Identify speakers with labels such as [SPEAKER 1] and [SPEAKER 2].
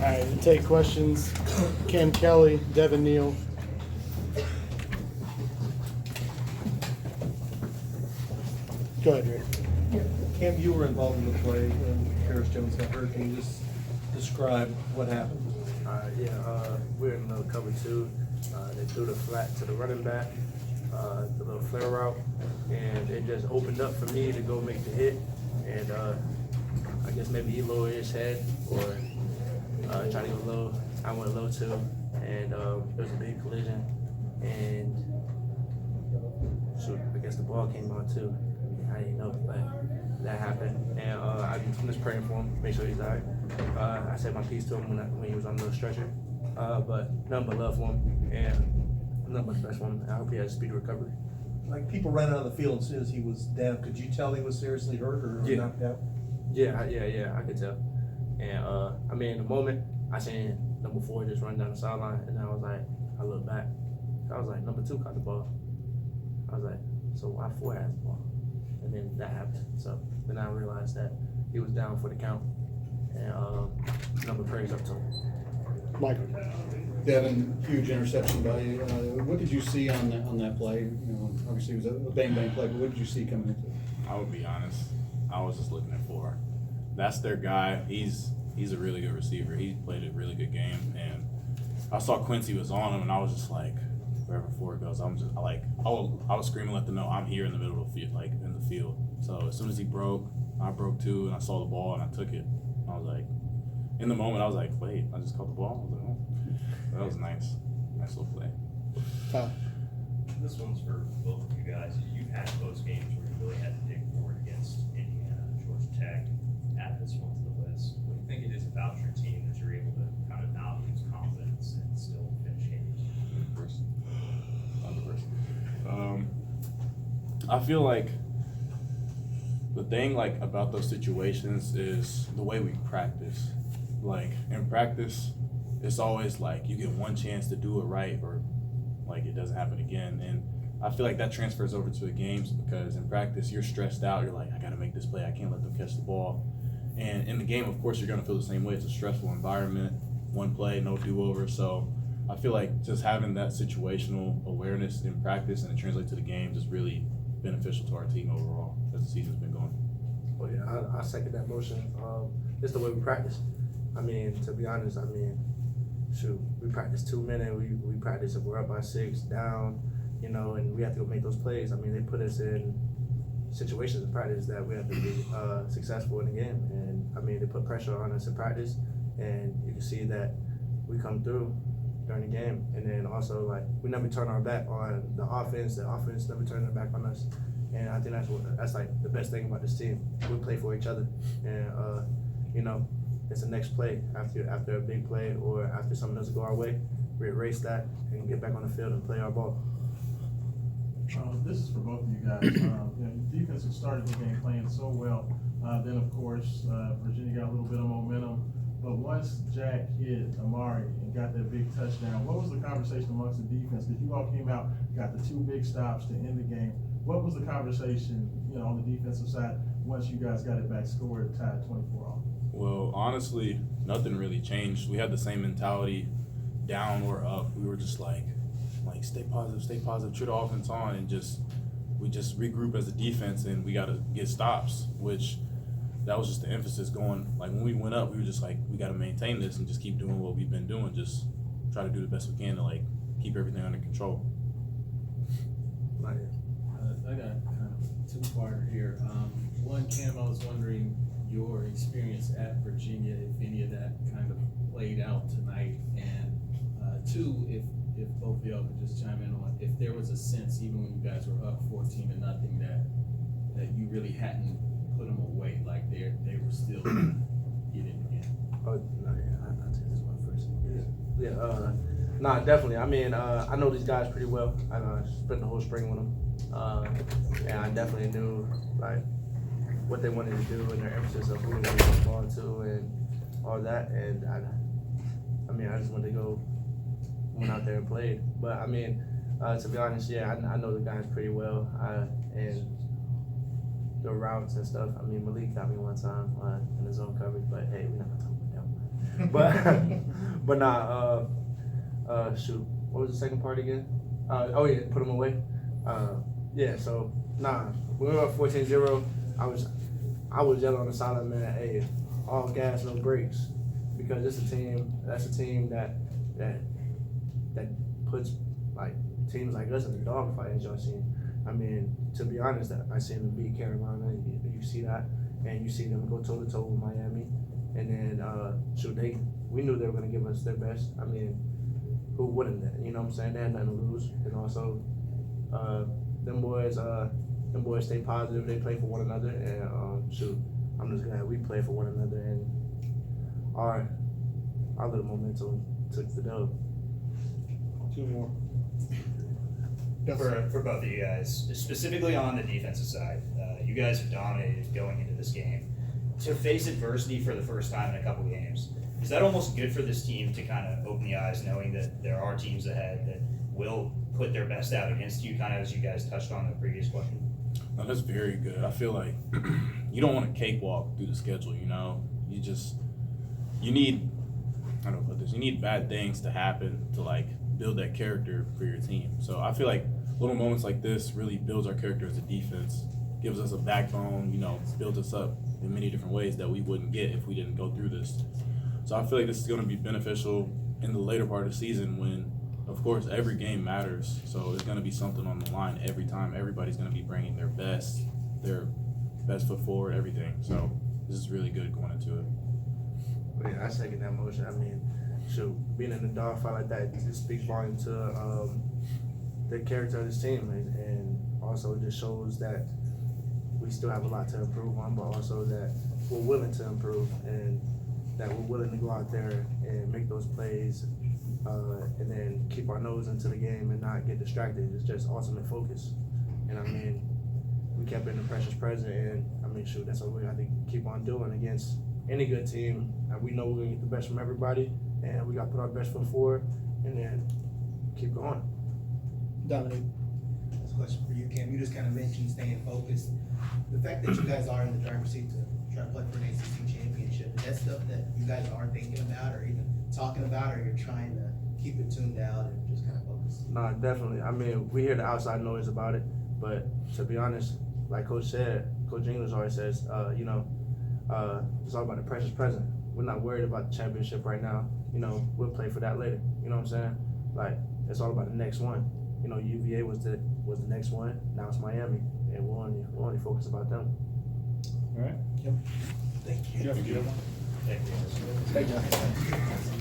[SPEAKER 1] right, and take questions. Cam Kelly, Devin Neal. Go ahead, Rick.
[SPEAKER 2] Cam, you were involved in the play when Harris Jones got hurt. Can you just describe what happened?
[SPEAKER 3] We're in the cover two. They threw the flat to the running back, the little flare route, and it just opened up for me to go make the hit. And I guess maybe he lowered his head or tried to go low. I went low too, and it was a big collision. And shoot, I guess the ball came out too. I didn't know, but that happened. And I'm just praying for him, make sure he's all right. I said my piece to him when he was on the stretcher. But nothing but love for him, and nothing but best for him. I hope he has speedy recovery.
[SPEAKER 2] Like, people ran out of the field as soon as he was down. Could you tell he was seriously hurt or knocked out?
[SPEAKER 3] Yeah, I could tell. And I mean, in the moment, I seen number 4 just run down the sideline, and I was like, I looked back. I was like, number 2 caught the ball. I was like, so why 4 has the ball? And then that happened. So then I realized that he was down for the count, and number prayers up to him.
[SPEAKER 1] Michael.
[SPEAKER 4] Devin, huge interception by you. What did you see on that play? You know, obviously it was a bang play, but what did you see coming into it?
[SPEAKER 5] I would be honest. I was just looking at 4. That's their guy. He's a really good receiver. He played a really good game, and I saw Quincy was on him, and I was just like, wherever 4 goes, I was screaming, let them know I'm here in the middle of the field, like in the field. So as soon as he broke, I broke too, and I saw the ball and I took it. I was like, in the moment, I was like, wait, I just caught the ball. I was like, oh, that was nice little play.
[SPEAKER 1] Tom.
[SPEAKER 6] This one's for both of you guys. You've had close games where you really had to dig forward against Indiana, Georgia Tech. Add this one to the list. What do you think it is about your team that you're able to kind of not lose confidence and still finish games?
[SPEAKER 5] I feel like the thing like about those situations is the way we practice. Like in practice, it's always like you get one chance to do it right or like it doesn't happen again. And I feel like that transfers over to the games because in practice you're stressed out. You're like, I gotta make this play. I can't let them catch the ball. And in the game, of course, you're gonna feel the same way. It's a stressful environment. One play, no do-over. So I feel like just having that situational awareness in practice and it translates to the games is really beneficial to our team overall as the season's been going.
[SPEAKER 3] Well, yeah, I second that motion. It's the way we practice. I mean, to be honest, shoot, we practice 2 minutes. We practice if we're up by 6, down, you know, and we have to go make those plays. I mean, they put us in situations in practice that we have to be successful in the game. And I mean, they put pressure on us in practice, and you can see that we come through during the game. And then also, like, we never turn our back on the offense. The offense never turns their back on us. And I think that's like the best thing about this team. We play for each other, and you know, it's the next play after a big play or after something doesn't go our way, we erase that and get back on the field and play our ball.
[SPEAKER 7] This is for both of you guys. You know, defense had started the game playing so well. Then of course Virginia got a little bit of momentum. But once Jack hit Amari and got that big touchdown, what was the conversation amongst the defense? Because you all came out, got the 2 big stops to end the game. What was the conversation, you know, on the defensive side once you guys got it back, scored, tied 24-all?
[SPEAKER 5] Well, honestly, nothing really changed. We had the same mentality, down or up. We were just like stay positive, cheer the offense on, and we just regroup as a defense, and we got to get stops, which that was just the emphasis going. Like when we went up, we were just like, we got to maintain this and just keep doing what we've been doing, just try to do the best we can to like keep everything under control.
[SPEAKER 8] I got kind of a 2-parter here. One, Cam, I was wondering your experience at Virginia, if any of that kind of played out tonight, and 2, if both of y'all could just chime in on if there was a sense, even when you guys were up 14-0, that you really hadn't put them away, like they were still getting again.
[SPEAKER 3] Oh, no, yeah, I'll take this one first. Nah, definitely. I mean, I know these guys pretty well. I spent the whole spring with them, and I definitely knew like what they wanted to do and their emphasis of who they wanted to get the ball to and all that. And I just went out there and played. But I mean, to be honest, yeah, I know the guys pretty well, and the routes and stuff. I mean, Malik got me one time in the zone coverage, but hey, we're not gonna talk about that one. But nah, shoot, what was the second part again? Oh yeah, put them away. Yeah, so nah, when we were up 14-0, I was yelling on the sideline, man, hey, all gas, no brakes, because that's a team that puts like teams like us in the dogfight, as y'all seen. I mean, to be honest, I seen them beat Carolina. You see that, and you see them go toe to toe with Miami, and then shoot, we knew they were gonna give us their best. I mean, who wouldn't? You know what I'm saying? They had nothing to lose, and also them boys stay positive. They play for one another, and shoot, I'm just glad we play for one another, and our little momentum took the dub.
[SPEAKER 1] Two more.
[SPEAKER 9] For both of you guys, specifically on the defensive side, you guys have dominated going into this game. To face adversity for the first time in a couple games, is that almost good for this team to kind of open the eyes, knowing that there are teams ahead that will put their best out against you, kind of as you guys touched on in the previous question?
[SPEAKER 5] No, that's very good. I feel like you don't want to cakewalk through the schedule, you know? You need, how do I put this? You need bad things to happen to, like, build that character for your team. So I feel like little moments like this really builds our character as a defense, gives us a backbone, you know, builds us up in many different ways that we wouldn't get if we didn't go through this. So I feel like this is going to be beneficial in the later part of the season when, of course, every game matters. So there's going to be something on the line every time. Everybody's going to be bringing their best foot forward, everything. So this is really good going into it.
[SPEAKER 3] Yeah, I second that motion. I mean, shoot, being in the dogfight like that, it speaks volume to the character of this team, and also it just shows that we still have a lot to improve on, but also that we're willing to improve and that we're willing to go out there and make those plays and then keep our nose into the game and not get distracted. It's just ultimate focus. And I mean, we kept in the precious present, and I mean, shoot, that's what we have to keep on doing against any good team. And we know we're gonna get the best from everybody, and we gotta put our best foot forward and then keep going.
[SPEAKER 1] Dominic.
[SPEAKER 10] That's a question for you, Cam. You just kind of mentioned staying focused. The fact that you guys are in the driver's seat to try to play for an ACC championship, is that stuff that you guys are thinking about or even talking about, or you're trying to keep it tuned out and just kind of focus?
[SPEAKER 3] Nah, definitely. I mean, we hear the outside noise about it, but to be honest, like Coach English always says, it's all about the precious present. We're not worried about the championship right now. You know, we'll play for that later. You know what I'm saying? Like, it's all about the next one. You know, UVA was the next one. Now it's Miami, and we're only focused about them.
[SPEAKER 4] All right.
[SPEAKER 1] Yep.
[SPEAKER 10] Thank you.
[SPEAKER 4] Jeff, do you have one?
[SPEAKER 9] Thank you.
[SPEAKER 1] Thank you.